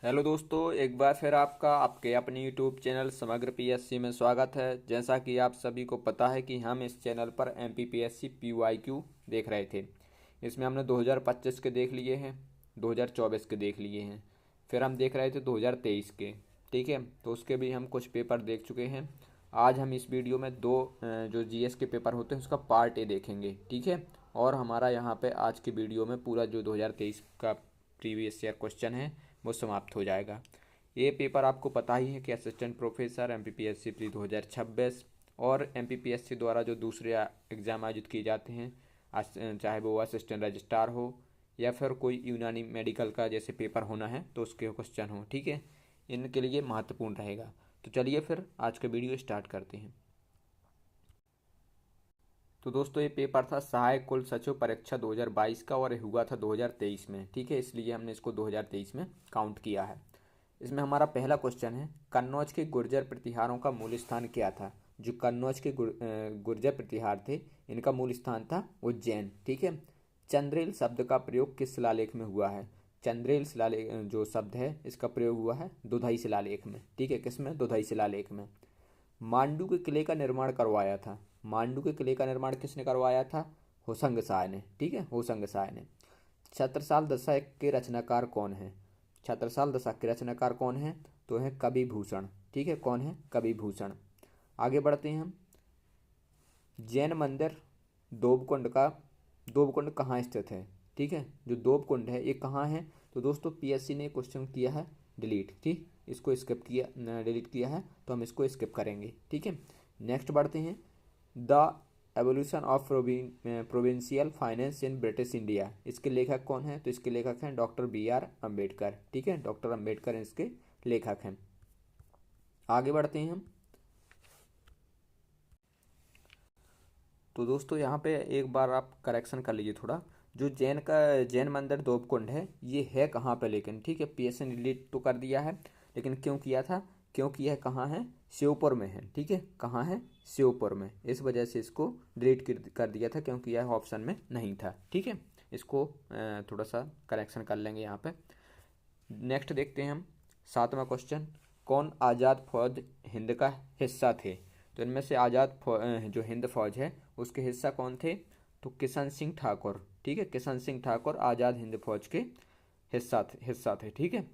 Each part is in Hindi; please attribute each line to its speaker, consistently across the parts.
Speaker 1: हेलो दोस्तों, एक बार फिर आपका आपके अपने यूट्यूब चैनल समग्र पीएससी में स्वागत है। जैसा कि आप सभी को पता है कि हम इस चैनल पर एमपीपीएससी पीवाईक्यू देख रहे थे। इसमें हमने 2025 के देख लिए हैं, 2024 के देख लिए हैं, फिर हम देख रहे थे 2023 के। ठीक है, तो उसके भी हम कुछ पेपर देख चुके हैं। आज हम इस वीडियो में जो जीएस के पेपर होते हैं उसका पार्ट ए देखेंगे। ठीक है, और हमारा यहाँ पे आज की वीडियो में पूरा जो 2023 का प्रीवियस ईयर क्वेश्चन है वो समाप्त हो जाएगा। ये पेपर आपको पता ही है कि असिस्टेंट प्रोफेसर एमपीपीएससी प्री 2026 और एमपीपीएससी द्वारा जो दूसरे एग्ज़ाम आयोजित किए जाते हैं, चाहे वो असिस्टेंट रजिस्ट्रार हो या फिर कोई यूनानी मेडिकल का जैसे पेपर होना है तो उसके क्वेश्चन हो। ठीक है, इनके लिए महत्वपूर्ण रहेगा। तो चलिए फिर आज का वीडियो स्टार्ट करते हैं। तो दोस्तों, ये पेपर था सहायक कुल सचिव परीक्षा 2022 का और ये हुआ था 2023 में। ठीक है, इसलिए हमने इसको 2023 में काउंट किया है। इसमें हमारा पहला क्वेश्चन है, कन्नौज के गुर्जर प्रतिहारों का मूल स्थान क्या था। जो कन्नौज के गुर्जर प्रतिहार थे, इनका मूल स्थान था उज्जैन। ठीक है, चंद्रेल शब्द का प्रयोग किस शिलालेख में हुआ है। चंद्रेल शिलालेख जो शब्द है इसका प्रयोग हुआ है दुधई शिलालेख में। ठीक है, किसमें? दुधई शिलालेख में। मांडू के किले का निर्माण करवाया था। मांडू के किले का निर्माण किसने करवाया था? होशंग शाह ने। ठीक है, होशंग शाह ने। छत्रसाल दशक के रचनाकार कौन है? छत्रसाल दशक के रचनाकार कौन है? तो है कवि भूषण। ठीक है, कौन है? कवि भूषण। आगे बढ़ते हैं हम। जैन मंदिर दोबकुंड का दोबकुंड कहाँ स्थित है? ठीक है, जो दोबकुंड है ये कहाँ है? तो दोस्तों, पीएससी ने क्वेश्चन किया है डिलीट। ठीक, इसको स्किप किया, डिलीट किया है, तो हम इसको स्किप करेंगे। ठीक है, नेक्स्ट बढ़ते हैं। The evolution of provincial finance in British India, इसके लेखक कौन है? तो इसके लेखक हैं डॉक्टर बी आर अम्बेडकर। ठीक है, डॉक्टर अम्बेडकर इसके लेखक हैं। आगे बढ़ते हैं हम। तो दोस्तों, यहाँ पे एक बार आप करेक्शन कर लीजिए थोड़ा। जो जैन मंदिर दोपकुंड है ये है कहाँ पे लेकिन? ठीक है, पीएससी ने डिलीट तो कर दिया है, लेकिन क्यों किया था? क्योंकि यह कहाँ है? श्योपुर में है। ठीक है, कहाँ है? श्योपुर में। इस वजह से इसको डिलीट कर दिया था, क्योंकि यह ऑप्शन में नहीं था। ठीक है, इसको थोड़ा सा करेक्शन कर लेंगे यहाँ पे। नेक्स्ट देखते हैं हम। सातवां क्वेश्चन, कौन आज़ाद फौज हिंद का हिस्सा थे? तो इनमें से जो हिंद फौज है उसके हिस्सा कौन थे? तो किशन सिंह ठाकुर। ठीक है, किशन सिंह ठाकुर आज़ाद हिंद फौज के हिस्सा थे। ठीक है,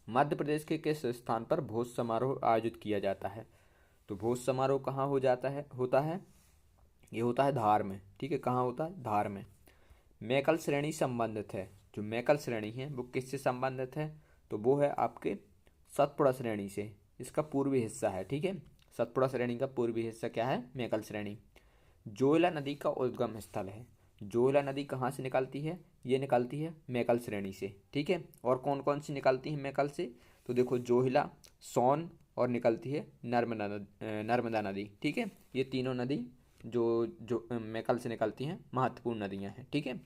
Speaker 1: मध्य प्रदेश के किस स्थान पर भोज समारोह आयोजित किया जाता है? तो भोज समारोह कहाँ होता है? ये होता है धार में। ठीक है, कहाँ होता है? धार में। मैकल श्रेणी संबंधित है। जो मैकल श्रेणी है वो किससे संबंधित है? तो वो है आपके सतपुड़ा श्रेणी से। इसका पूर्वी हिस्सा है। ठीक है, सतपुड़ा श्रेणी का पूर्वी हिस्सा क्या है? मैकल श्रेणी। जोयला नदी का उद्गम स्थल है। जोयला नदी कहाँ से निकलती है? ये निकलती है मैकल श्रेणी से। ठीक है, और कौन कौन सी निकलती है मैकल से? तो देखो, जोहिला, सोन और निकलती है नर्मदा नदी। ठीक है, ये तीनों नदी जो जो मैकल से निकलती हैं महत्वपूर्ण नदियाँ हैं। ठीक है,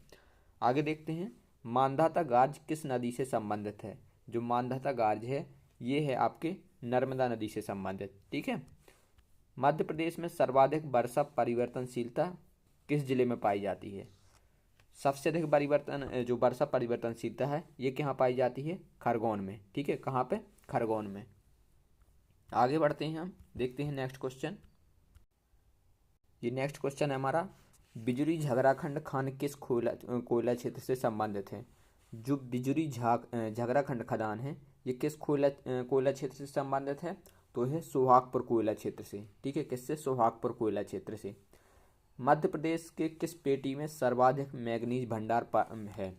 Speaker 1: आगे देखते हैं। मांधाता गार्ज किस नदी से संबंधित है? जो मांधाता गार्ज है ये है आपके नर्मदा नदी से संबंधित। ठीक है, मध्य प्रदेश में सर्वाधिक वर्षा परिवर्तनशीलता किस जिले में पाई जाती है? सबसे अधिक जो वर्षा परिवर्तनशीलता है ये कहाँ पाई जाती है? खरगोन में। ठीक है, कहाँ पे? खरगोन में। आगे बढ़ते हैं हम, देखते हैं नेक्स्ट क्वेश्चन। ये नेक्स्ट क्वेश्चन है हमारा, बिजुरी झगराखंड खान किस कोयला क्षेत्र से संबंधित है? जो बिजुरी झगराखंड खदान है ये किस कोयला क्षेत्र से संबंधित है? तो है सोहागपुर कोयला क्षेत्र से। ठीक है, किससे? सोहागपुर कोयला क्षेत्र से। मध्य प्रदेश के किस पेटी में सर्वाधिक मैग्नीज भंडार है?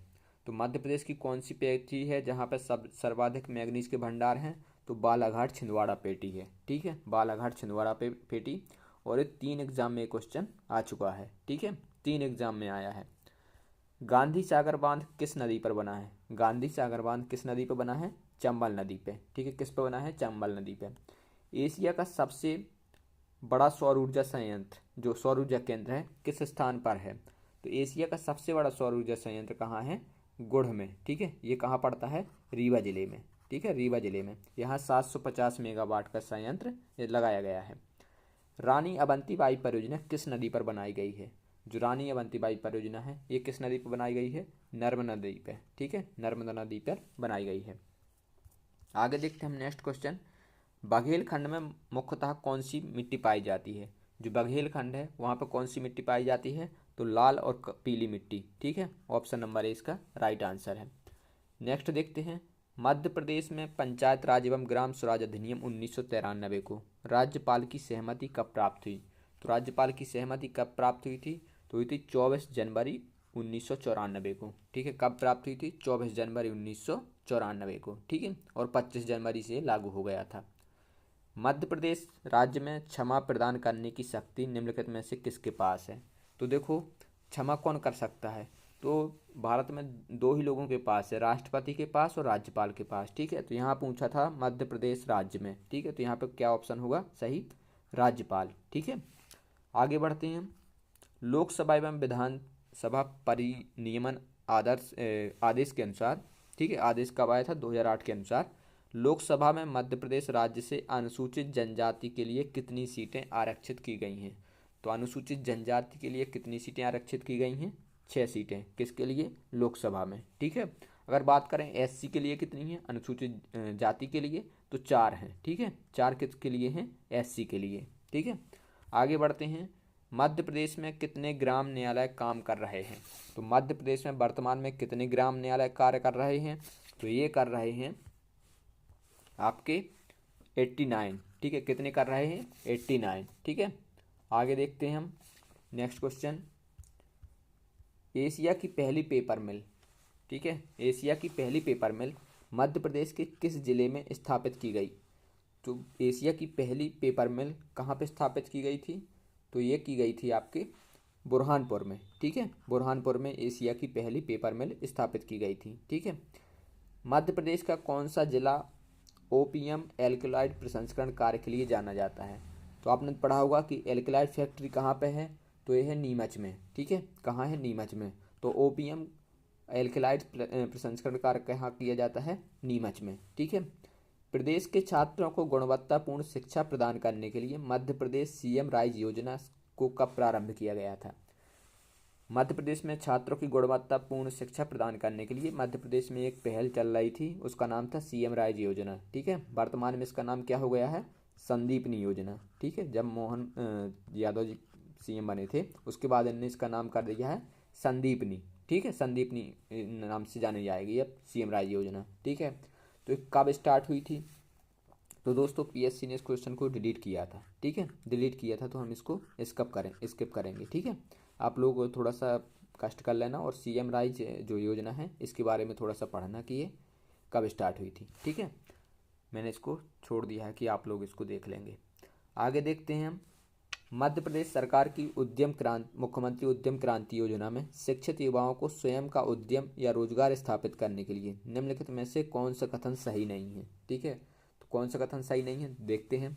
Speaker 1: तो मध्य प्रदेश की कौन सी पेटी है जहाँ पर सर्वाधिक मैग्नीज के भंडार हैं? तो बालाघाट छिंदवाड़ा पेटी है। ठीक है, बालाघाट छिंदवाड़ा पेटी। और ये 3 एग्जाम में क्वेश्चन आ चुका है। ठीक है, 3 एग्जाम में आया है। गांधी सागर बांध किस नदी पर बना है? गांधी सागर बांध किस नदी पर बना है? चंबल नदी पे। ठीक है, किस पे बना है? चंबल नदी पे। एशिया का सबसे बड़ा सौर ऊर्जा संयंत्र, जो सौर ऊर्जा केंद्र है, किस स्थान पर है? तो एशिया का सबसे बड़ा सौर ऊर्जा संयंत्र कहाँ है? गुढ़ में। ठीक है, ये कहाँ पड़ता है? रीवा जिले में। ठीक है, रीवा जिले में। यहाँ 750 मेगावाट का संयंत्र लगाया गया है। रानी अवंतीबाई परियोजना किस नदी पर बनाई गई है? जो रानी अवंतीबाई परियोजना है ये किस नदी पर बनाई गई है? नर्मदा नदी पर। ठीक है, नर्मदा नदी पर बनाई गई है। आगे देखते हैं हम नेक्स्ट क्वेश्चन। बघेलखंड में मुख्यतः कौन सी मिट्टी पाई जाती है? जो बघेलखंड है वहाँ पर कौन सी मिट्टी पाई जाती है? तो लाल और पीली मिट्टी, ठीक है। ऑप्शन नंबर ए इसका राइट आंसर है। नेक्स्ट देखते हैं, मध्य प्रदेश में पंचायत राज एवं ग्राम स्वराज अधिनियम 1993 को राज्यपाल की सहमति कब प्राप्त हुई? तो राज्यपाल की सहमति कब प्राप्त हुई थी? तो हुई थी 24 जनवरी 1994 को, ठीक है। कब प्राप्त हुई थी? 24 जनवरी 1994 को, ठीक है। और 25 जनवरी से लागू हो गया था। मध्य प्रदेश राज्य में क्षमा प्रदान करने की शक्ति निम्नलिखित में से किसके पास है? तो देखो, क्षमा कौन कर सकता है? तो भारत में दो ही लोगों के पास है, राष्ट्रपति के पास और राज्यपाल के पास, ठीक है। तो यहाँ पूछा था मध्य प्रदेश राज्य में, ठीक है। तो यहाँ पे क्या ऑप्शन होगा सही? राज्यपाल, ठीक है। आगे बढ़ते हैं। लोकसभा एवं विधानसभा परिनियमन आदेश के अनुसार, ठीक है, आदेश कब आया था? 2008 के अनुसार लोकसभा में मध्य प्रदेश राज्य से अनुसूचित जनजाति के लिए कितनी सीटें आरक्षित की गई हैं? तो अनुसूचित जनजाति के लिए कितनी सीटें आरक्षित की गई हैं? 6 सीटें। किसके लिए? लोकसभा में, ठीक है। अगर बात करें एससी के लिए कितनी है, अनुसूचित जाति के लिए, तो 4 हैं, ठीक है। 4 किसके लिए हैं? एससी के लिए, ठीक है। आगे बढ़ते हैं। मध्य प्रदेश में कितने ग्राम न्यायालय काम कर रहे हैं? तो मध्य प्रदेश में वर्तमान में कितने ग्राम न्यायालय कार्य कर रहे हैं? तो ये कर रहे हैं आपके 89, ठीक है। कितने कर रहे हैं? 89, ठीक है। आगे देखते हैं हम नेक्स्ट क्वेश्चन। एशिया की पहली पेपर मिल, ठीक है, एशिया की पहली पेपर मिल मध्य प्रदेश के किस जिले में स्थापित की गई? तो एशिया की पहली पेपर मिल कहाँ पे स्थापित की गई थी? तो ये की गई थी आपके बुरहानपुर में, ठीक है। बुरहानपुर में एशिया की पहली पेपर मिल स्थापित की गई थी, ठीक है। मध्य प्रदेश का कौन सा जिला ओपीएम एल्कलॉइड प्रसंस्करण कार्य के लिए जाना जाता है? तो आपने पढ़ा होगा कि एल्कलॉइड फैक्ट्री कहाँ पे है? तो ये है नीमच में, ठीक है। कहाँ है? नीमच में। तो ओपीएम एल्कलॉइड प्रसंस्करण कार्य कहाँ किया जाता है? नीमच में, ठीक है। प्रदेश के छात्रों को गुणवत्तापूर्ण शिक्षा प्रदान करने के लिए मध्य प्रदेश सीएम राइज योजना को कब प्रारंभ किया गया था? मध्य प्रदेश में छात्रों की गुणवत्तापूर्ण शिक्षा प्रदान करने के लिए मध्य प्रदेश में एक पहल चल रही थी, उसका नाम था सीएम राइज योजना, ठीक है। वर्तमान में इसका नाम क्या हो गया है? संदीपनी योजना, ठीक है। जब मोहन यादव जी सीएम बने थे उसके बाद इन्होंने इसका नाम कर दिया है संदीपनी, ठीक है। संदीपनी नाम से जानी जाएगी अब सीएम राइज योजना, ठीक है। तो कब स्टार्ट हुई थी? तो दोस्तों पीएससी ने इस क्वेश्चन को डिलीट किया था, ठीक है। डिलीट किया था तो हम इसको स्किप करेंगे, ठीक है। आप लोग थोड़ा सा कष्ट कर लेना और सीएम राइज जो योजना है इसके बारे में थोड़ा सा पढ़ना कि ये कब स्टार्ट हुई थी, ठीक है। मैंने इसको छोड़ दिया है कि आप लोग इसको देख लेंगे। आगे देखते हैं हम। मध्य प्रदेश सरकार की मुख्यमंत्री उद्यम क्रांति योजना में शिक्षित युवाओं को स्वयं का उद्यम या रोजगार स्थापित करने के लिए निम्नलिखित में से कौन सा कथन सही नहीं है? ठीक है, तो कौन सा कथन सही नहीं है देखते हैं।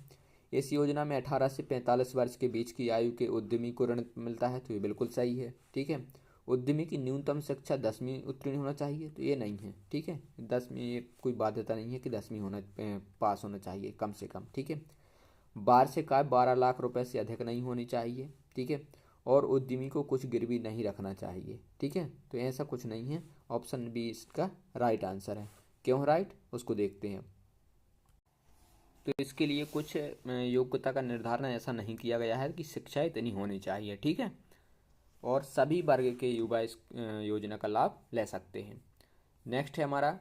Speaker 1: इस योजना में 18 से 45 वर्ष के बीच की आयु के उद्यमी को ऋण मिलता है, तो ये बिल्कुल सही है। ठीक है, उद्यमी की न्यूनतम शिक्षा 10वीं उत्तीर्ण होना चाहिए, तो ये नहीं है। ठीक है, 10वीं ये कोई बाध्यता नहीं है कि 10वीं पास होना चाहिए कम से कम। ठीक है, वार्षिक आय 12 लाख रुपए से अधिक नहीं होनी चाहिए। ठीक है, और उद्यमी को कुछ गिरवी नहीं रखना चाहिए। ठीक है, तो ऐसा कुछ नहीं है। ऑप्शन बी इसका राइट आंसर है। क्यों राइट, उसको देखते हैं। तो इसके लिए कुछ योग्यता का निर्धारण ऐसा नहीं किया गया है कि शिक्षा इतनी होनी चाहिए। ठीक है, और सभी वर्ग के युवा इस योजना का लाभ ले सकते हैं। नेक्स्ट है हमारा,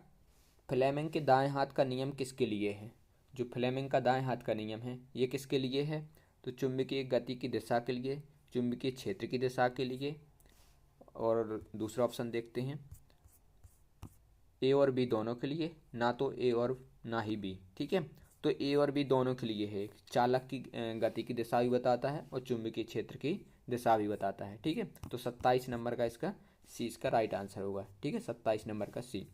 Speaker 1: फ्लेमिंग के दाएं हाथ का नियम किसके लिए है? जो फ्लेमिंग का दाएं हाथ का नियम है ये किसके लिए है? तो चुंबकीय गति की दिशा के लिए, चुंबकीय क्षेत्र की दिशा के लिए। और दूसरा ऑप्शन देखते हैं, ए और बी दोनों के लिए, ना तो ए और ना ही बी। ठीक है, तो ए और बी दोनों के लिए है। चालक की गति की दिशा भी बताता है और चुंबकीय क्षेत्र की दिशा भी बताता है। ठीक है, तो 27 नंबर का इसका सी इसका राइट आंसर होगा। ठीक है, 27 नंबर का सी।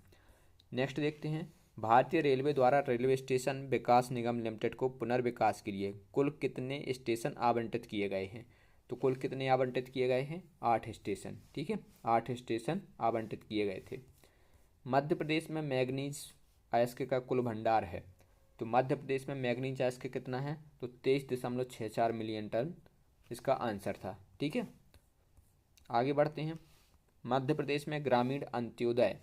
Speaker 1: नेक्स्ट देखते हैं, भारतीय रेलवे द्वारा रेलवे स्टेशन विकास निगम लिमिटेड को पुनर्विकास के लिए कुल कितने स्टेशन आवंटित किए गए हैं? तो कुल कितने आवंटित किए गए हैं? 8 स्टेशन। ठीक है, 8 स्टेशन आवंटित किए गए थे। मध्य प्रदेश में मैग्नीज अयस्क का कुल भंडार है, तो मध्य प्रदेश में मैग्नीज अयस्क कितना है? तो 23.64 मिलियन टन इसका आंसर था। ठीक है, आगे बढ़ते हैं। मध्य प्रदेश में ग्रामीण अंत्योदय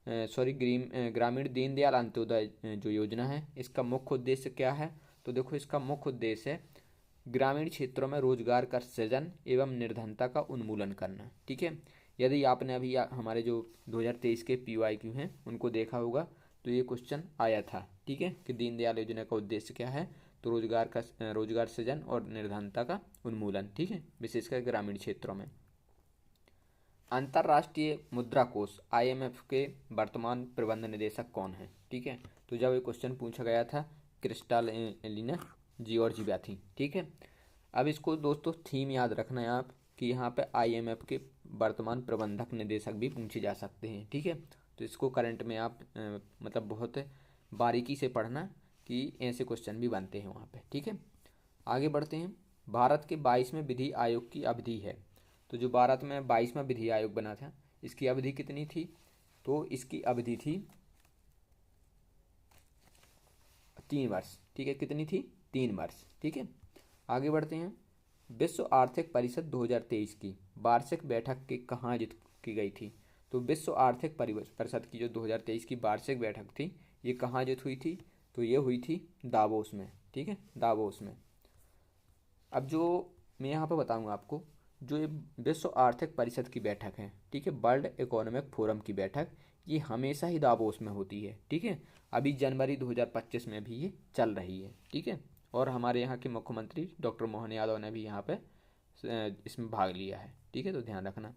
Speaker 1: ग्रामीण दीनदयाल अंत्योदय जो योजना है, इसका मुख्य उद्देश्य क्या है? तो देखो, इसका मुख्य उद्देश्य है ग्रामीण क्षेत्रों में रोजगार का सृजन एवं निर्धनता का उन्मूलन करना। ठीक है, यदि आपने अभी हमारे जो 2023 के PYQ हैं उनको देखा होगा तो ये क्वेश्चन आया था। ठीक है, कि दीनदयाल योजना का उद्देश्य क्या है? तो रोजगार सृजन और निर्धनता का उन्मूलन। ठीक है, विशेषकर ग्रामीण क्षेत्रों में। अंतर्राष्ट्रीय मुद्रा कोष IMF के वर्तमान प्रबंध निदेशक कौन है? ठीक है, तो जब ये क्वेश्चन पूछा गया था, क्रिस्टालिना जियोर्जिवा थी। ठीक है, अब इसको दोस्तों थीम याद रखना है आप कि यहाँ पे IMF के वर्तमान प्रबंधक निदेशक भी पूछे जा सकते हैं। ठीक है, तो इसको करंट में आप मतलब बहुत बारीकी से पढ़ना कि ऐसे क्वेश्चन भी बनते हैं वहाँ पे। ठीक है, आगे बढ़ते हैं। भारत के 22वें विधि आयोग की अवधि है। तो जो भारत में 22वां विधि आयोग बना था, इसकी अवधि कितनी थी? तो इसकी अवधि थी 3 वर्ष। ठीक है, कितनी थी? 3 वर्ष। ठीक है, आगे बढ़ते हैं। विश्व आर्थिक परिषद 2023 की वार्षिक बैठक के कहाँ आयोजित की गई थी? तो विश्व आर्थिक परिषद की जो 2023 की वार्षिक बैठक थी, ये कहाँ आयोजित हुई थी? तो ये हुई थी दावोस में। ठीक है, दावोस में। अब जो मैं यहाँ पर बताऊँगा आपको, जो ये विश्व आर्थिक परिषद की बैठक है, ठीक है, वर्ल्ड इकोनॉमिक फोरम की बैठक, ये हमेशा ही दावोस में होती है। ठीक है, अभी जनवरी 2025 में भी ये चल रही है। ठीक है, और हमारे यहाँ के मुख्यमंत्री डॉक्टर मोहन यादव ने भी यहाँ पे इसमें भाग लिया है। ठीक है, तो ध्यान रखना,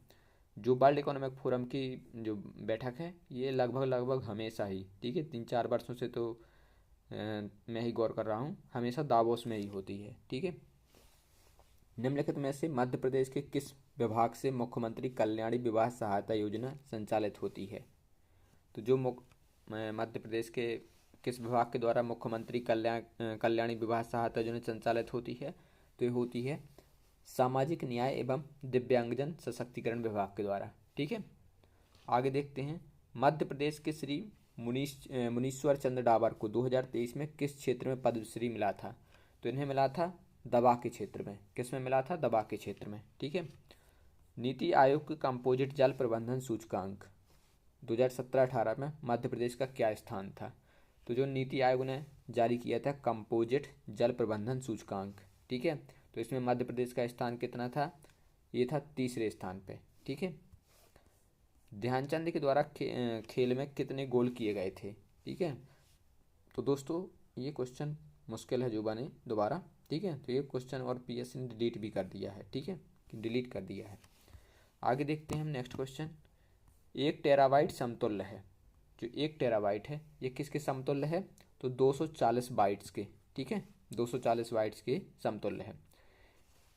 Speaker 1: जो वर्ल्ड इकोनॉमिक फोरम की जो बैठक है, ये लगभग हमेशा ही, ठीक है, 3-4 वर्षों से तो मैं ही गौर कर रहा हूँ, हमेशा दावोस में ही होती है। ठीक है, निम्नलिखित में से मध्य प्रदेश के किस विभाग से मुख्यमंत्री कल्याणी विवाह सहायता योजना संचालित होती है? तो जो मध्य प्रदेश के किस विभाग के द्वारा मुख्यमंत्री कल्याणी विवाह सहायता योजना संचालित होती है? तो ये होती है सामाजिक न्याय एवं दिव्यांगजन सशक्तिकरण विभाग के द्वारा। ठीक है, आगे देखते हैं। मध्य प्रदेश के श्री मुनीश्वर चंद्र डाबर को 2023 में किस क्षेत्र में पद्मश्री मिला था? तो इन्हें मिला था दवा के क्षेत्र में। किस में मिला था? दवा के क्षेत्र में। ठीक है, नीति आयोग के कंपोजिट जल प्रबंधन सूचकांक 2017-18 में मध्य प्रदेश का क्या स्थान था? तो जो नीति आयोग ने जारी किया था कंपोजिट जल प्रबंधन सूचकांक, ठीक है, तो इसमें मध्य प्रदेश का स्थान कितना था? ये था 3रे स्थान पे। ठीक है, ध्यानचंद के द्वारा खेल में कितने गोल किए गए थे? ठीक है, तो दोस्तों ये क्वेश्चन मुश्किल है जो बने दोबारा। ठीक है, तो ये क्वेश्चन और PSC ने डिलीट भी कर दिया है। ठीक है, डिलीट कर दिया है। आगे देखते हैं हम नेक्स्ट क्वेश्चन। 1 टेराबाइट समतुल्य है। जो 1 टेराबाइट है, ये किसके समतुल्य है? तो 240 बाइट्स के। ठीक है, 240 बाइट्स के समतुल्य है।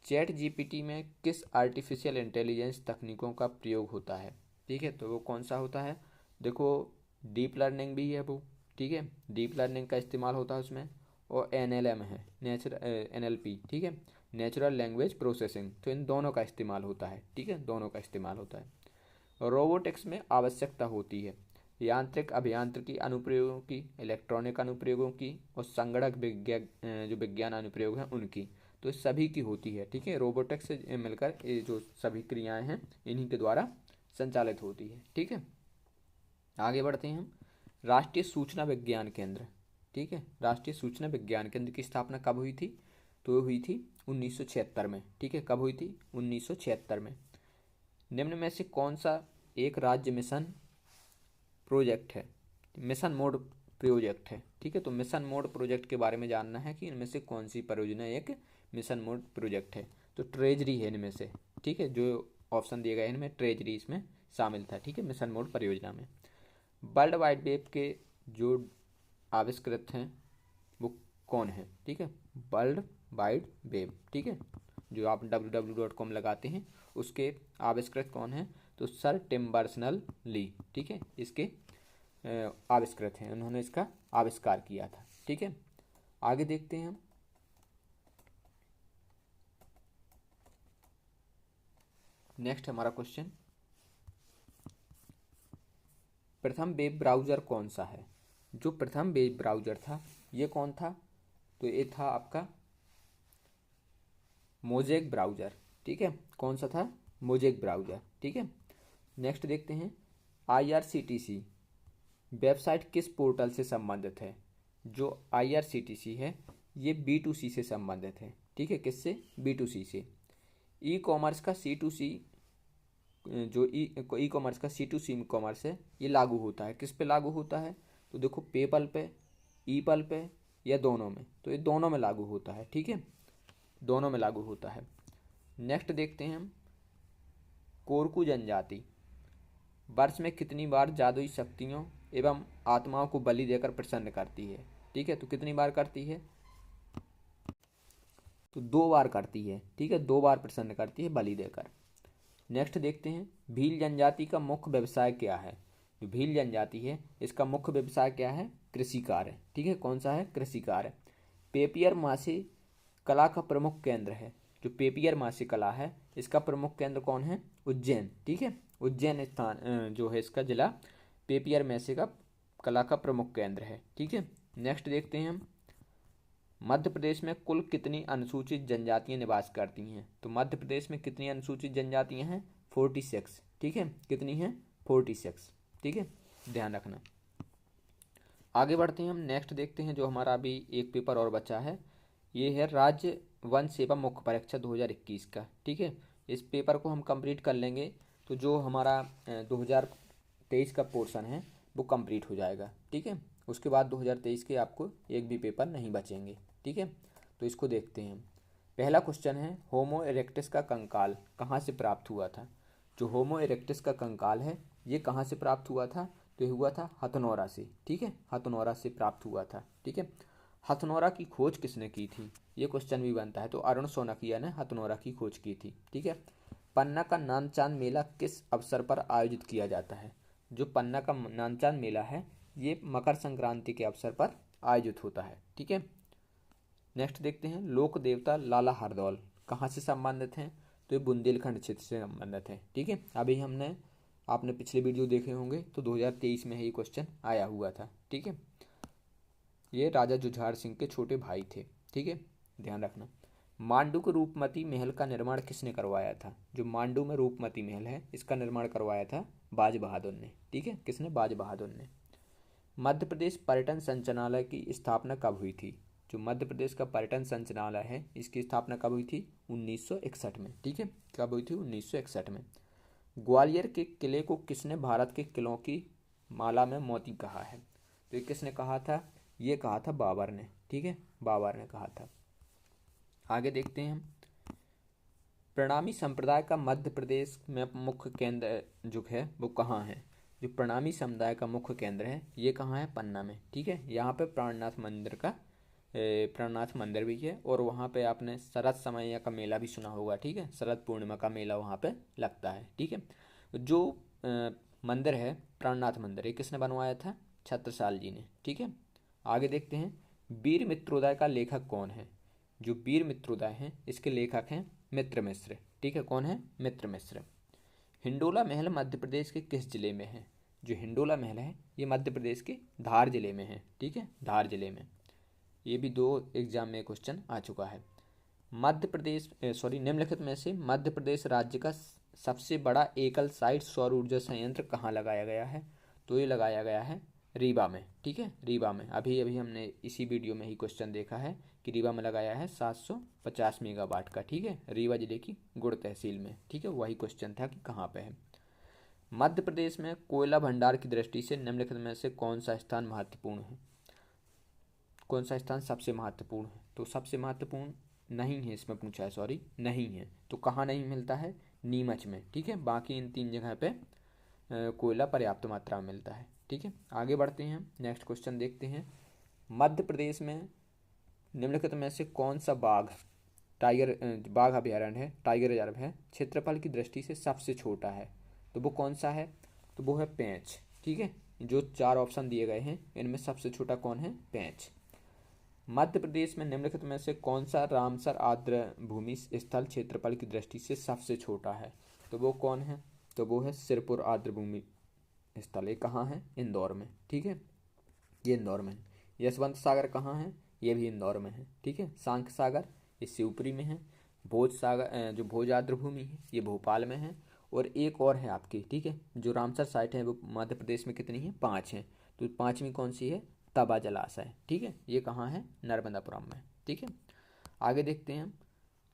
Speaker 1: ChatGPT में किस आर्टिफिशियल इंटेलिजेंस तकनीकों का प्रयोग होता है? ठीक है, तो वो कौन सा होता है? देखो, डीप लर्निंग भी है वो। ठीक है, डीप लर्निंग का इस्तेमाल होता है उसमें, और NLM है, NLP। ठीक है, नेचुरल लैंग्वेज प्रोसेसिंग, तो इन दोनों का इस्तेमाल होता है। ठीक है, दोनों का इस्तेमाल होता है। रोबोटिक्स में आवश्यकता होती है यांत्रिक अभियांत्रिकी अनुप्रयोगों की, इलेक्ट्रॉनिक अनुप्रयोगों की, और संगणक जो विज्ञान अनुप्रयोग हैं उनकी। तो सभी की होती है। ठीक है, रोबोटिक्स से मिलकर ये जो सभी क्रियाएं हैं इन्हीं के द्वारा संचालित होती है। ठीक है, आगे बढ़ते हैं हम। राष्ट्रीय सूचना विज्ञान केंद्र, ठीक है, राष्ट्रीय सूचना विज्ञान केंद्र की स्थापना कब हुई थी? तो हुई थी 1976 में। ठीक है, कब हुई थी? 1976 में। निम्न में से कौन सा एक राज्य मिशन प्रोजेक्ट है? मिशन मोड प्रोजेक्ट है। ठीक है, तो मिशन मोड प्रोजेक्ट के बारे में जानना है कि इनमें से कौन सी परियोजना एक मिशन मोड प्रोजेक्ट है। तो ट्रेजरी है इनमें से। ठीक है, जो ऑप्शन दिए गए इनमें ट्रेजरी इसमें शामिल था। ठीक है, मिशन मोड परियोजना में। वर्ल्ड वाइड वेब के जो आविष्कृत हैं वो कौन है? ठीक है, वर्ल्ड वाइड वेब, ठीक है, जो आप www.com लगाते हैं उसके आविष्कृत कौन है? तो सर टिम बर्नर्स ली, ठीक है, इसके आविष्कृत हैं, उन्होंने इसका आविष्कार किया था। ठीक है, आगे देखते हैं हम। नेक्स्ट हमारा क्वेश्चन, प्रथम वेब ब्राउज़र कौन सा है? जो प्रथम वेब ब्राउज़र था ये कौन था? तो ये था आपका मोज़ेक ब्राउज़र। ठीक है, कौन सा था? Mosaic browser. ठीक है, नेक्स्ट देखते हैं। IRCTC वेबसाइट किस पोर्टल से संबंधित है? जो IRCTC है ये B2C से संबंधित है, ठीक है, किससे? B2C से। ई कॉमर्स का C2C, जो ई कॉमर्स का C2C कॉमर्स है ये लागू होता है, किस पे लागू होता है? तो देखो, पेपल पे, ईपल पे, या दोनों में? तो ये दोनों में लागू होता है, ठीक है, दोनों में लागू होता है। नेक्स्ट देखते हैं हम, कोरकू जनजाति वर्ष में कितनी बार जादुई शक्तियों एवं आत्माओं को बलि देकर प्रसन्न करती है? ठीक है, तो कितनी बार करती है? तो 2 बार करती है, ठीक है, 2 बार प्रसन्न करती है बलि देकर। नेक्स्ट देखते हैं, भील जनजाति का मुख्य व्यवसाय क्या है? जो भील जनजाति है इसका मुख्य व्यवसाय क्या है? कृषि कार्य, ठीक है, कौन सा है? कृषि कार्य। पेपियर मासी कला का प्रमुख केंद्र है, जो पेपियर मासी कला है इसका प्रमुख केंद्र कौन है? उज्जैन, ठीक है, उज्जैन स्थान जो है इसका जिला पेपियर मासी का कला का प्रमुख केंद्र है, ठीक है। नेक्स्ट देखते हैं हम, मध्य प्रदेश में कुल कितनी अनुसूचित जनजातियां निवास करती हैं? तो मध्य प्रदेश में कितनी अनुसूचित जनजातियां हैं? 46, ठीक है, कितनी हैं? 46, ठीक है, ध्यान रखना। आगे बढ़ते हैं हम, नेक्स्ट देखते हैं, जो हमारा अभी एक पेपर और बचा है, ये है राज्य वन सेवा मुख्य परीक्षा 2021 का, ठीक है। इस पेपर को हम कंप्लीट कर लेंगे तो जो हमारा 2023 का पोर्शन है वो कंप्लीट हो जाएगा, ठीक है। उसके बाद 2023 के आपको एक भी पेपर नहीं बचेंगे, ठीक है। तो इसको देखते हैं। पहला क्वेश्चन है, होमो इरेक्टस का कंकाल कहाँ से प्राप्त हुआ था? जो होमो इरेक्टस का कंकाल है ये कहाँ से प्राप्त हुआ था? तो ये हुआ था हथनौरा से, ठीक है, हथनौरा से प्राप्त हुआ था, ठीक है। हथनौरा की खोज किसने की थी? ये क्वेश्चन भी बनता है, तो अरुण सोनकिया ने हथनौरा की खोज की थी, ठीक है। पन्ना का नानचांद मेला किस अवसर पर आयोजित किया जाता है? जो पन्ना का नानचांद मेला है ये मकर संक्रांति के अवसर पर आयोजित होता है, ठीक है। नेक्स्ट देखते हैं, लोक देवता लाला हरदौल कहाँ से संबंधित हैं? तो ये बुंदेलखंड क्षेत्र से संबंधित है, ठीक है। अभी आपने पिछले वीडियो देखे होंगे तो 2023 में ही क्वेश्चन आया हुआ था, ठीक है। ये राजा जुझार सिंह के छोटे भाई थे, ठीक है, ध्यान रखना। मांडू के रूपमती महल का निर्माण किसने करवाया था? जो मांडू में रूपमती महल है इसका निर्माण करवाया था बाज बहादुर ने, ठीक है, किसने? बाज बहादुर ने। मध्य प्रदेश पर्यटन संचालनालय की स्थापना कब हुई थी? जो मध्य प्रदेश का पर्यटन संचालनालय है इसकी स्थापना कब हुई थी? 1961 में, ठीक है, कब हुई थी? 1961 में। ग्वालियर के किले को किसने भारत के किलों की माला में मोती कहा है? तो ये किसने कहा था? ये कहा था बाबर ने, ठीक है, बाबर ने कहा था। आगे देखते हैं हम, प्रणामी संप्रदाय का मध्य प्रदेश में मुख्य केंद्र जो है वो कहाँ है? जो प्रणामी समुदाय का मुख्य केंद्र है ये कहाँ है? पन्ना में, ठीक है। यहाँ पे प्राणनाथ मंदिर भी है और वहाँ पे आपने शरद समैया का मेला भी सुना होगा, ठीक है, शरद पूर्णिमा का मेला वहाँ पे लगता है, ठीक है। जो मंदिर है प्राणनाथ मंदिर, ये किसने बनवाया था? छत्रसाल जी ने, ठीक है। आगे देखते हैं, वीर मित्रोदय का लेखक कौन है? जो वीर मित्रोदय हैं इसके लेखक हैं मित्र मिश्र, ठीक है, कौन है? मित्र मिश्र। हिंडोला महल मध्य प्रदेश के किस जिले में है? जो हिंडोला महल है ये मध्य प्रदेश के धार जिले में है, ठीक है, धार जिले में। ये भी 2 एग्जाम में क्वेश्चन आ चुका है। निम्नलिखित में से मध्य प्रदेश राज्य का सबसे बड़ा एकल साइट सौर ऊर्जा संयंत्र कहाँ लगाया गया है? तो ये लगाया गया है रीवा में, ठीक है, रीवा में। अभी अभी हमने इसी वीडियो में ही क्वेश्चन देखा है कि रीवा में लगाया है 750 मेगावाट का, ठीक है, रीवा जिले की गुड़ तहसील में, ठीक है, वही क्वेश्चन था कि कहाँ पे है। मध्य प्रदेश में कोयला भंडार की दृष्टि से निम्नलिखित में से कौन सा स्थान महत्वपूर्ण है? कौन सा स्थान सबसे महत्वपूर्ण है? तो सबसे महत्वपूर्ण नहीं है इसमें पूछा है, नहीं है, तो कहाँ नहीं मिलता है? नीमच में, ठीक है, बाकी इन 3 जगह पे कोयला पर्याप्त मात्रा में मिलता है, ठीक है। आगे बढ़ते हैं, नेक्स्ट क्वेश्चन देखते हैं, मध्य प्रदेश में निम्नलिखित में से कौन सा बाघ अभयारण्य है, टाइगर रिजर्व है, क्षेत्रफल की दृष्टि से सबसे छोटा है? तो वो कौन सा है? तो वो है पेंच, ठीक है। जो 4 ऑप्शन दिए गए हैं इनमें सबसे छोटा कौन है? पेंच। मध्य प्रदेश में निम्नलिखित में से कौन सा रामसर आर्द्र भूमि स्थल क्षेत्रफल की दृष्टि से सबसे छोटा है? तो वो कौन है? तो वो है सिरपुर आर्द्र भूमि स्थल। ये कहाँ है? इंदौर में, ठीक है, ये इंदौर में है। यशवंत सागर कहाँ है? ये भी इंदौर में है, ठीक है। सांख सागर ये शिवपुरी में है। भोज सागर जो भोज आर्द्र भूमि है ये भोपाल में है। और एक और है आपकी, ठीक है, जो रामसर साइट है वो मध्य प्रदेश में कितनी है? 5 है। तो पांचवी कौन सी है, तवा जलाशय, ठीक है, ये कहाँ है, नर्मदापुरम में, ठीक है। आगे देखते हैं,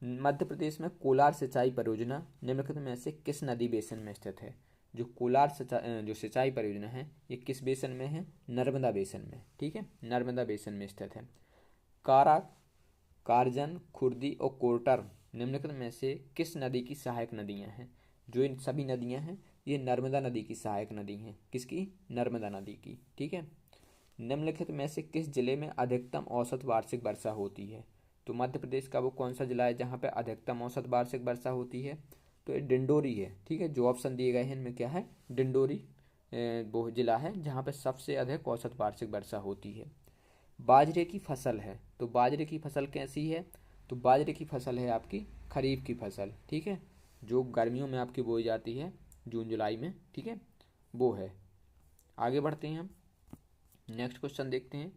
Speaker 1: मध्य प्रदेश में कोलार सिंचाई परियोजना निम्नलिखित में से किस नदी बेसिन में स्थित है। जो कोलार जो सिंचाई परियोजना है ये किस बेसिन में है, नर्मदा बेसिन में, ठीक है, नर्मदा बेसिन में स्थित है। कारा, कारजन, खुर्दी और कोरटर निम्नलिखित में से किस नदी की सहायक नदियां हैं। जो इन सभी नदियां हैं ये नर्मदा नदी की सहायक नदी हैं, किसकी, नर्मदा नदी की, ठीक है। निम्नलिखित में से किस जिले में अधिकतम औसत वार्षिक वर्षा होती है। तो मध्य प्रदेश का वो कौन सा जिला है जहाँ पे अधिकतम औसत वार्षिक वर्षा होती है, तो ये डिंडोरी है, ठीक है। जो ऑप्शन दिए गए हैं इनमें क्या है, डिंडोरी वो जिला है जहाँ पे सबसे अधिक औसत वार्षिक वर्षा होती है। बाजरे की फसल है, तो बाजरे की फसल कैसी है, तो बाजरे की फसल है आपकी खरीफ की फसल, ठीक है, जो गर्मियों में आपकी बोई जाती है जून जुलाई में, ठीक है, वो है। आगे बढ़ते हैं हम, नेक्स्ट क्वेश्चन देखते हैं।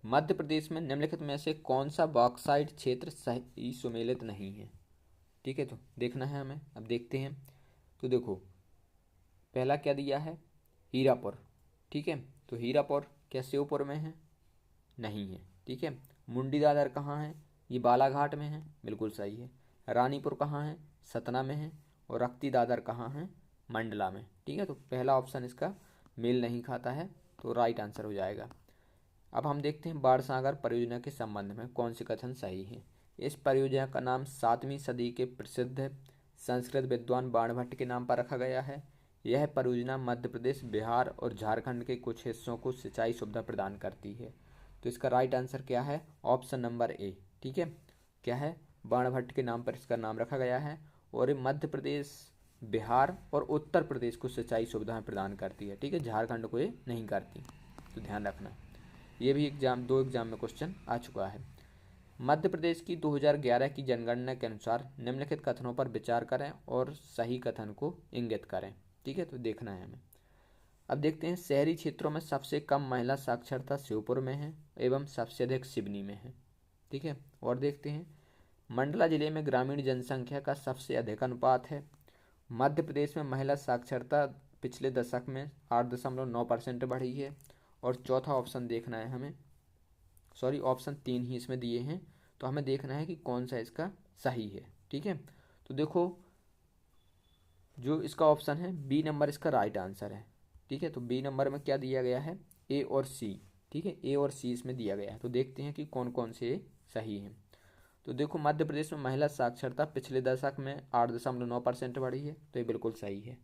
Speaker 1: मध्य प्रदेश में निम्नलिखित में से कौन सा बॉक्साइट क्षेत्र सही सुमेलित नहीं है, ठीक है, तो देखना है हमें। अब देखते हैं, तो देखो पहला क्या दिया है, हीरापुर, ठीक है, तो हीरापुर क्या श्योपुर में है, नहीं है, ठीक है। मुंडी दादर कहाँ है, ये बालाघाट में है, बिल्कुल सही है। रानीपुर कहाँ है, सतना में है। और रक्ती दादर कहाँ है, मंडला में, ठीक है, तो पहला ऑप्शन इसका मेल नहीं खाता है, तो राइट आंसर हो जाएगा। अब हम देखते हैं बाणसागर परियोजना के संबंध में कौन से कथन सही है। इस परियोजना का नाम 7वीं सदी के प्रसिद्ध संस्कृत विद्वान बाणभट्ट के नाम पर रखा गया है। यह परियोजना मध्य प्रदेश, बिहार और झारखंड के कुछ हिस्सों को सिंचाई सुविधा प्रदान करती है। तो इसका राइट आंसर क्या है, ऑप्शन नंबर ए, ठीक है, क्या है, बाणभट्ट के नाम पर इसका नाम रखा गया है। और ये मध्य प्रदेश, बिहार और उत्तर प्रदेश को सिंचाई सुविधाएं प्रदान करती है, ठीक है, झारखंड को ये नहीं करती, तो ध्यान रखना। ये भी दो एग्जाम में क्वेश्चन आ चुका है। मध्य प्रदेश की 2011 की जनगणना के अनुसार निम्नलिखित कथनों पर विचार करें और सही कथन को इंगित करें, ठीक है, तो देखना है हमें। अब देखते हैं, शहरी क्षेत्रों में सबसे कम महिला साक्षरता श्योपुर में है एवं सबसे अधिक सिवनी में है, ठीक है। और देखते हैं, मंडला जिले में ग्रामीण जनसंख्या का सबसे अधिक अनुपात है। मध्य प्रदेश में महिला साक्षरता पिछले दशक में 8.9% बढ़ी है। और चौथा ऑप्शन देखना है हमें, सॉरी ऑप्शन 3 ही इसमें दिए हैं, तो हमें देखना है कि कौन सा इसका सही है, ठीक है। तो देखो जो इसका ऑप्शन है बी नंबर इसका राइट आंसर है, ठीक है। तो बी नंबर में क्या दिया गया है, ए और सी, ठीक है, ए और सी इसमें दिया गया है। तो देखते हैं कि कौन कौन से सही हैं। तो देखो मध्य प्रदेश में महिला साक्षरता पिछले दशक में 8.9% बढ़ी है, तो ये बिल्कुल सही है।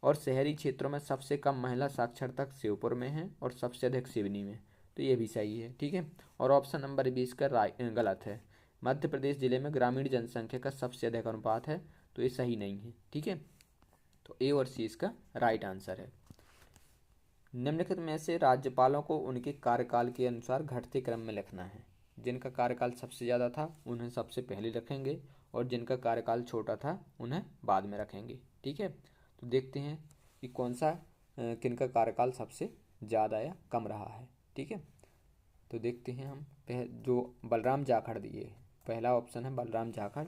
Speaker 1: और शहरी क्षेत्रों में सबसे कम महिला साक्षरता श्योपुर में है और सबसे अधिक सिवनी में, तो ये भी सही है, ठीक है। और ऑप्शन नंबर बी इसका गलत है। मध्य प्रदेश जिले में ग्रामीण जनसंख्या का सबसे अधिक अनुपात है, तो ये सही नहीं है, ठीक है। तो ए और सी इसका राइट आंसर है। निम्नलिखित में से राज्यपालों को उनके कार्यकाल के अनुसार घटते क्रम में लिखना है। जिनका कार्यकाल सबसे ज़्यादा था उन्हें सबसे पहले रखेंगे और जिनका कार्यकाल छोटा था उन्हें बाद में रखेंगे, ठीक है। तो देखते हैं कि कौन सा किनका कार्यकाल सबसे ज़्यादा या कम रहा है, ठीक है। तो देखते हैं हम जो बलराम जाखड़ दिए, पहला ऑप्शन है बलराम जाखड़,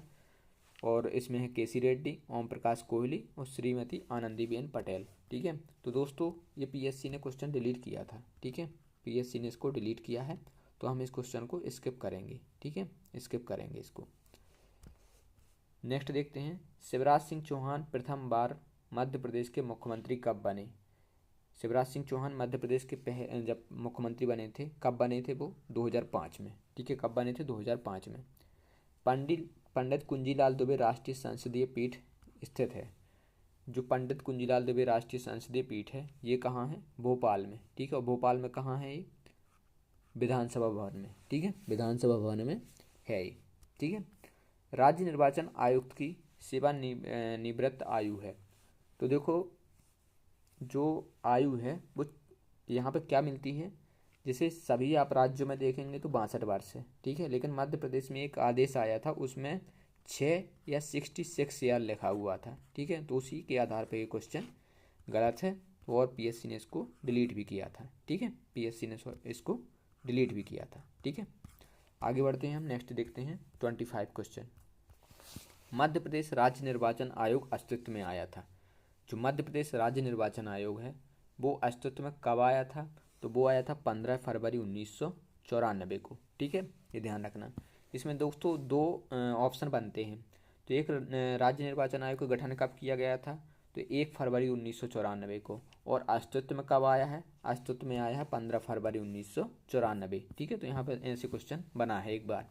Speaker 1: और इसमें है केसी रेड्डी, ओम प्रकाश कोहली और श्रीमती आनंदीबेन पटेल, ठीक है। तो दोस्तों ये पीएससी ने क्वेश्चन डिलीट किया था, ठीक है, पीएससी ने इसको डिलीट किया है, तो हम इस क्वेश्चन को स्किप करेंगे, ठीक है, स्किप करेंगे इसको। नेक्स्ट देखते हैं, शिवराज सिंह चौहान प्रथम बार मध्य प्रदेश के मुख्यमंत्री कब बने। शिवराज सिंह चौहान मध्य प्रदेश के जब मुख्यमंत्री बने थे, कब बने थे वो, 2005 में, ठीक है, कब बने थे, 2005 में। पंडित कुंजीलाल दुबे राष्ट्रीय संसदीय पीठ स्थित है। जो पंडित कुंजीलाल दुबे राष्ट्रीय संसदीय पीठ है ये कहाँ है, भोपाल में, ठीक है। और भोपाल में कहाँ है ये, विधानसभा भवन में, ठीक है, विधानसभा भवन में है ये, ठीक है। राज्य निर्वाचन आयुक्त की सेवा निवृत्त आयु है। तो देखो जो आयु है वो यहाँ पे क्या मिलती है, जैसे सभी आप राज्यों में देखेंगे तो 62 वर्ष है, ठीक है, लेकिन मध्य प्रदेश में एक आदेश आया था उसमें 6 या 66 ईयर लिखा हुआ था, ठीक है। तो उसी के आधार पर ये क्वेश्चन गलत है और पीएससी ने इसको डिलीट भी किया था, ठीक है, पीएससी ने इसको डिलीट भी किया था, ठीक है। आगे बढ़ते हैं हम, नेक्स्ट देखते हैं 25 क्वेश्चन। मध्य प्रदेश राज्य निर्वाचन आयोग अस्तित्व में आया था। जो मध्य प्रदेश राज्य निर्वाचन आयोग है वो अस्तित्व में कब आया था तो वो आया था 15 फरवरी 1994 को। ठीक है, ये ध्यान रखना। इसमें दोस्तों दो ऑप्शन बनते हैं। तो एक, राज्य निर्वाचन आयोग का गठन कब किया गया था, तो 1 फरवरी 1994 को। और अस्तित्व में कब आया है, अस्तित्व में आया है 15 फरवरी 1994। ठीक है, तो यहाँ पर ऐसे क्वेश्चन बना है एक बार।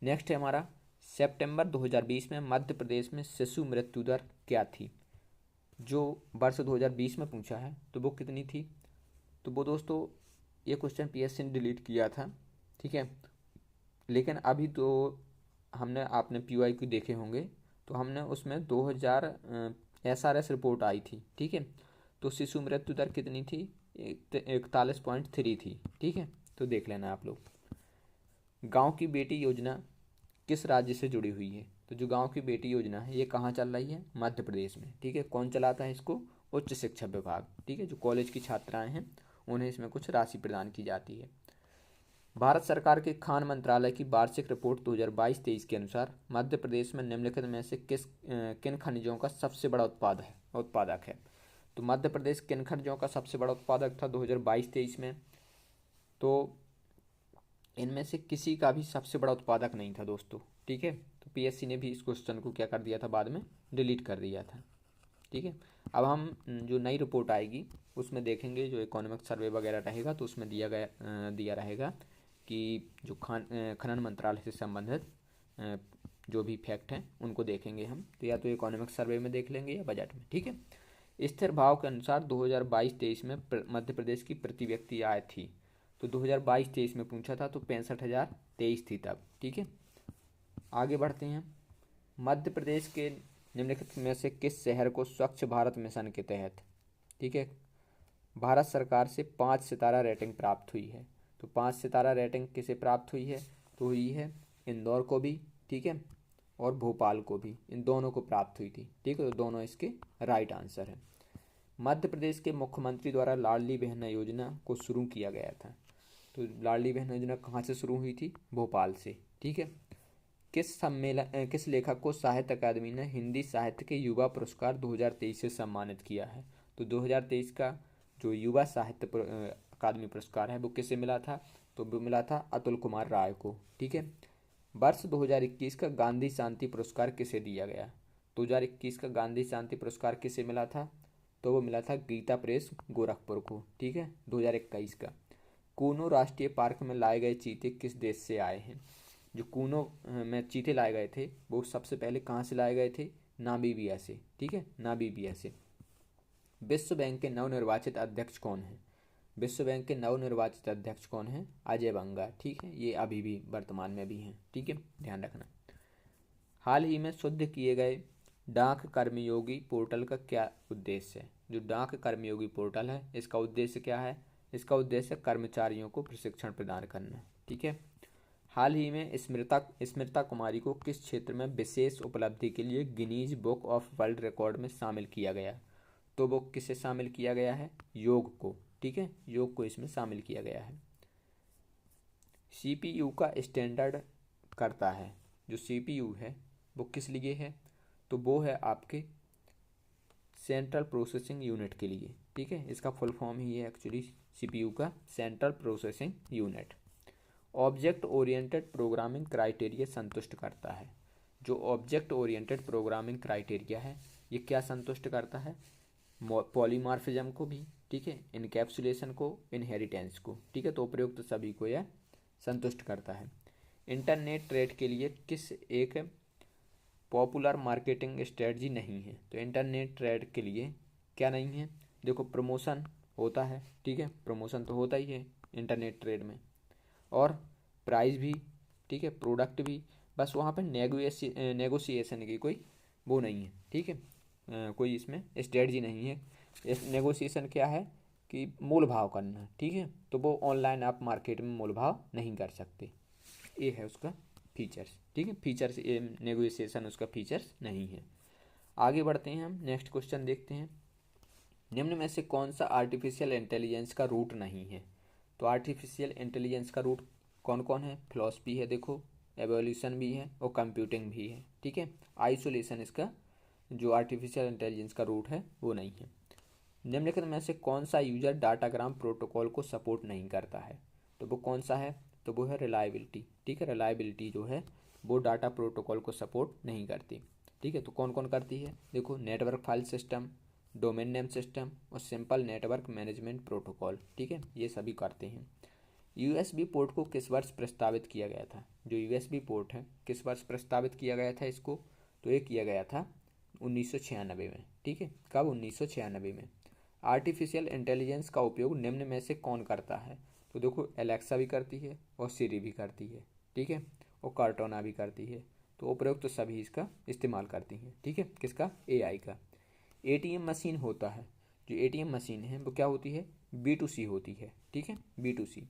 Speaker 1: नेक्स्ट है हमारा, सितंबर 2020 में मध्य प्रदेश में शिशु मृत्यु दर क्या थी। जो वर्ष 2020 में पूछा है तो वो कितनी थी, तो वो दोस्तों ये क्वेश्चन पीएससी ने डिलीट किया था। ठीक है, लेकिन अभी तो हमने, आपने पीवाईक्यू देखे होंगे, तो हमने उसमें 2000 एसआरएस रिपोर्ट आई थी। ठीक है, तो शिशु मृत्यु दर कितनी थी, 41.3 थी। ठीक है, तो देख लेना आप लोग। गांव की बेटी योजना किस राज्य से जुड़ी हुई है, तो जो गांव की बेटी योजना है ये कहाँ चल रही है, मध्य प्रदेश में। ठीक है, कौन चलाता है इसको, उच्च शिक्षा विभाग। ठीक है, जो कॉलेज की छात्राएं हैं उन्हें इसमें कुछ राशि प्रदान की जाती है। भारत सरकार के खान मंत्रालय की वार्षिक रिपोर्ट 2022-23 के अनुसार मध्य प्रदेश में निम्नलिखित में से किन खनिजों का सबसे बड़ा उत्पादक है। तो मध्य प्रदेश किन खनिजों का सबसे बड़ा उत्पादक था 2022-23 में, तो इनमें से किसी का भी सबसे बड़ा उत्पादक नहीं था दोस्तों। ठीक है, तो पीएससी ने भी इस क्वेश्चन को क्या कर दिया था, बाद में डिलीट कर दिया था। ठीक है, अब हम जो नई रिपोर्ट आएगी उसमें देखेंगे, जो इकोनॉमिक सर्वे वगैरह रहेगा तो उसमें दिया रहेगा कि जो खनन मंत्रालय से संबंधित जो भी फैक्ट हैं उनको देखेंगे हम, तो या तो इकोनॉमिक सर्वे में देख लेंगे या बजट में। ठीक है, स्थिर भाव के अनुसार 2022-23 में मध्य प्रदेश की प्रति व्यक्ति आय थी, तो 2022-23 में पूछा था तो 65,023 थी तब। ठीक है, आगे बढ़ते हैं। मध्य प्रदेश के निम्नलिखित में से किस शहर को स्वच्छ भारत मिशन के तहत, ठीक है, भारत सरकार से 5 सितारा रेटिंग प्राप्त हुई है। तो 5 सितारा रेटिंग किसे प्राप्त हुई है, तो हुई है इंदौर को भी, ठीक है, और भोपाल को भी, इन दोनों को प्राप्त हुई थी। ठीक है, तो दोनों इसके राइट आंसर है। मध्य प्रदेश के मुख्यमंत्री द्वारा लाडली बहन योजना को शुरू किया गया था, तो लाडली बहन योजना कहाँ से शुरू हुई थी, भोपाल से। ठीक है, किस लेखक को साहित्य अकादमी ने हिंदी साहित्य के युवा पुरस्कार 2023 से सम्मानित किया है। तो 2023 का जो युवा साहित्य अकादमी पुरस्कार है वो किसे मिला था, तो वो मिला था अतुल कुमार राय को। ठीक है, वर्ष 2021 का गांधी शांति पुरस्कार किसे दिया गया, 2021 का गांधी शांति पुरस्कार किसे मिला था, तो वो मिला था गीता प्रेस गोरखपुर को। ठीक है, 2021 का। कूनो राष्ट्रीय पार्क में लाए गए चीते किस देश से आए हैं, जो कूनो में चीते लाए गए थे वो सबसे पहले कहाँ से लाए गए थे, नामीबिया से। ठीक है, नामीबिया से। विश्व बैंक के नवनिर्वाचित अध्यक्ष कौन हैं, विश्व बैंक के नवनिर्वाचित अध्यक्ष कौन हैं, अजय बंगा। ठीक है, ये अभी भी वर्तमान में भी हैं। ठीक है, ध्यान रखना। हाल ही में शुद्ध किए गए डाक कर्मयोगी पोर्टल का क्या उद्देश्य है, जो डाक कर्मयोगी पोर्टल है इसका उद्देश्य क्या है, इसका उद्देश्य कर्मचारियों को प्रशिक्षण प्रदान करना। ठीक है, हाल ही में स्मृता कुमारी को किस क्षेत्र में विशेष उपलब्धि के लिए Guinness book of world record में शामिल किया गया, तो वो किसे शामिल किया गया है, योग को। ठीक है, योग को इसमें शामिल किया गया है। सीपीयू का स्टैंडर्ड करता है, जो सीपीयू है वो किस लिए है, तो वो है आपके सेंट्रल प्रोसेसिंग यूनिट के लिए। ठीक है, इसका फुल फॉर्म ही है एक्चुअली सीपीयू का, central processing unit. Object oriented programming criteria संतुष्ट करता है, जो ऑब्जेक्ट ओरिएंटेड प्रोग्रामिंग क्राइटेरिया है ये क्या संतुष्ट करता है, पॉलीमॉर्फिज्म को भी, ठीक है, इनकैप्सुलेशन को, इनहेरिटेंस को। ठीक है, तो उपयुक्त सभी को यह संतुष्ट करता है। इंटरनेट ट्रेड के लिए किस एक पॉपुलर मार्केटिंग स्ट्रेटजी नहीं है, तो इंटरनेट ट्रेड के लिए क्या नहीं है, देखो प्रमोशन होता है। ठीक है, प्रमोशन तो होता ही है इंटरनेट ट्रेड में, और प्राइस भी, ठीक है, प्रोडक्ट भी, बस वहाँ पर नेगोशिएशन की कोई वो नहीं है। ठीक है, कोई इसमें स्ट्रेटजी नहीं है। नेगोशिएशन क्या है कि मोल भाव करना। ठीक है, तो वो ऑनलाइन आप मार्केट में मोल भाव नहीं कर सकते, ये है उसका फीचर्स। ठीक है, फीचर्स, ये नेगोशिएशन उसका फीचर्स नहीं है। आगे बढ़ते हैं हम, नेक्स्ट क्वेश्चन देखते हैं। निम्न में से कौन सा आर्टिफिशियल इंटेलिजेंस का रूट नहीं है, तो आर्टिफिशियल इंटेलिजेंस का रूट कौन कौन है, फिलॉसफी है देखो, एवोल्यूशन भी है और कंप्यूटिंग भी है। ठीक है, आइसोलेशन इसका जो आर्टिफिशियल इंटेलिजेंस का रूट है वो नहीं है। निम्नलिखित में से कौन सा यूजर डाटाग्राम प्रोटोकॉल को सपोर्ट नहीं करता है? तो वो कौन सा है? तो वो है रिलायबिलिटी। ठीक है, रिलायबिलिटी जो है वो डाटा प्रोटोकॉल को सपोर्ट नहीं करती। ठीक है, तो कौन कौन करती है? देखो, network file system, domain name system और सिंपल नेटवर्क मैनेजमेंट प्रोटोकॉल। ठीक है, ये सभी करते हैं। यूएसबी पोर्ट को किस वर्ष प्रस्तावित किया गया था? जो यूएसबी पोर्ट है किस वर्ष प्रस्तावित किया गया था इसको? तो ये किया गया था 1996 में। ठीक है, कब? 1996 में। आर्टिफिशियल इंटेलिजेंस का उपयोग निम्न में से कौन करता है? तो देखो, एलेक्सा भी करती है और सिरी भी करती है। ठीक है, और कार्टोना भी करती है। तो उपयोग तो सभी इसका इस्तेमाल करती हैं। ठीक है, किसका? एआई का। एटीएम मशीन होता है, जो एटीएम मशीन है वो क्या होती है? B2C होती है। ठीक है, B2C।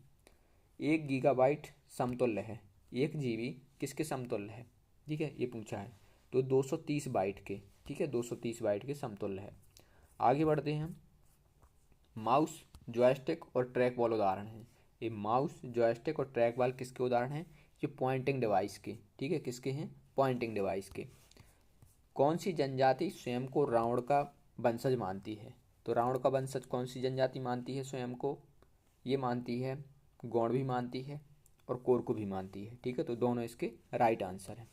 Speaker 1: 1 गीगाबाइट समतुल्य है, 1 GB किसके समतुल्य है? ठीक है, ये पूछा है। तो 230 बाइट के। ठीक है, 230 बाइट के समतुल्य है। आगे बढ़ते हैं हम। माउस, जॉयस्टिक और ट्रैक बॉल उदाहरण हैं। ये माउस, जॉयस्टिक और ट्रैक बॉल किसके उदाहरण हैं? ये पॉइंटिंग डिवाइस के। ठीक है, किसके हैं? पॉइंटिंग डिवाइस के। कौन सी जनजाति स्वयं को रावण का वंशज मानती है? तो रावण का वंशज कौन सी जनजाति मानती है स्वयं को? ये मानती है, गौड़ भी मानती है और कोरकू भी मानती है। ठीक है, तो दोनों इसके राइट आंसर है।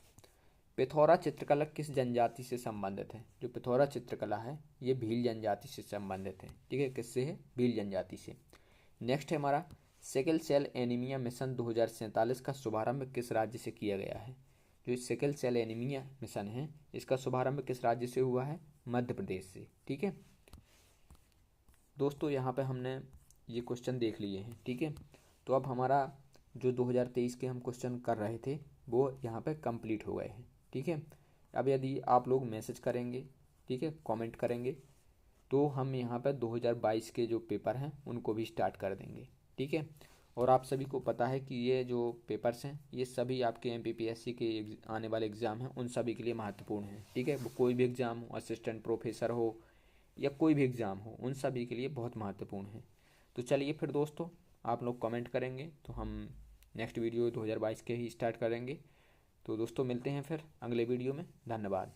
Speaker 1: पिथौरा चित्रकला किस जनजाति से संबंधित है? जो पिथौरा चित्रकला है ये भील जनजाति से संबंधित है। ठीक है, किससे है? भील जनजाति से। नेक्स्ट है हमारा, सिकल सेल एनीमिया मिशन 2047 का शुभारंभ किस राज्य से किया गया है? जो सिकल सेल एनीमिया मिशन है इसका शुभारंभ किस राज्य से हुआ है? मध्य प्रदेश से। ठीक है दोस्तों, यहाँ पे हमने ये क्वेश्चन देख लिए हैं। ठीक है, तो अब हमारा जो 2023 के हम क्वेश्चन कर रहे थे वो यहाँ पे कंप्लीट हो गए हैं। ठीक है, अब यदि आप लोग मैसेज करेंगे, ठीक है, कमेंट करेंगे, तो हम यहाँ पर 2022 के जो पेपर हैं उनको भी स्टार्ट कर देंगे। ठीक है, और आप सभी को पता है कि ये जो पेपर्स हैं ये सभी आपके MPPSC के आने वाले एग्ज़ाम हैं उन सभी के लिए महत्वपूर्ण हैं। ठीक है, वो कोई भी एग्ज़ाम हो, असिस्टेंट प्रोफेसर हो या कोई भी एग्ज़ाम हो, उन सभी के लिए बहुत महत्वपूर्ण है। तो चलिए फिर दोस्तों, आप लोग कमेंट करेंगे तो हम नेक्स्ट वीडियो 2022 के ही स्टार्ट करेंगे। तो दोस्तों मिलते हैं फिर अगले वीडियो में। धन्यवाद।